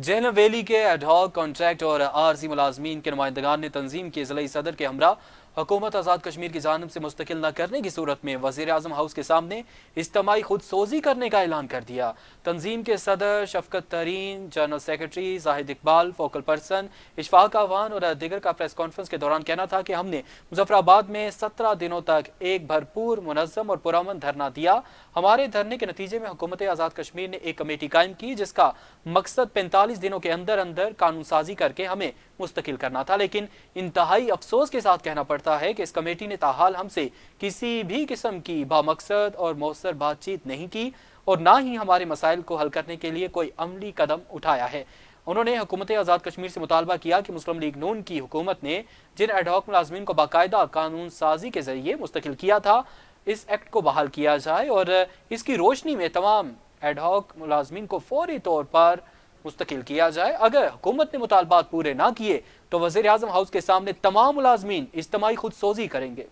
Zainab valley के ad hoc contract और RG मुलाजमीन के नुमाइंदगान ने तंजीम के ज़िला सदर के हमरा हुकूमत आज़ाद कश्मीर की जानब से मुस्तकिल न करने की सूरत में वज़ीर आज़म हाउस के सामने इज्तमाही खुद सोजी करने का ऐलान कर दिया। तंजीम के सदर Shafqat Tareen, general secretary Zahid Iqbal, focal person Ishfaq Awan और दीगर का प्रेस कॉन्फ्रेंस के दौरान कहना था कि हमने मुजफ्फराबाद में 17 दिनों तक एक भरपूर, मुनज़्ज़म और पुरअमन धरना दिया। हमारे धरने के नतीजे में हुकूमत आज़ाद कश्मीर ने एक कमेटी कायम की जिसका मकसद 45 दिनों के अंदर अंदर कानून साजी करके हमें मुस्तकिल करना था, लेकिन इंतहाई अफसोस के साथ कहना पड़ता है कि इस कमेटी ने ताहाल हमसे किसी भी किस्म की बामकसद और मौसर बातचीत नहीं की और ना ही हमारे मसाइल को हल करने के लिए कोई अमली कदम उठाया है। उन्होंने हुकूमत आज़ाद कश्मीर से मुतालबा किया कि मुस्लिम लीग नून की हुकूमत ने जिन एडहॉक मुलाजमीन को बाकायदा कानून साजी के जरिए मुस्तकिल किया था, इस एक्ट को बहाल किया जाए और इसकी रोशनी में तमाम एडहॉक मुलाजमीन को फौरी तौर पर मुस्तकिल किया जाए। अगर हुकूमत ने मुतालबात पूरे ना किए तो वज़ीर आज़म हाउस के सामने तमाम मुलाजमीन इज्तिमाई खुद सोजी करेंगे।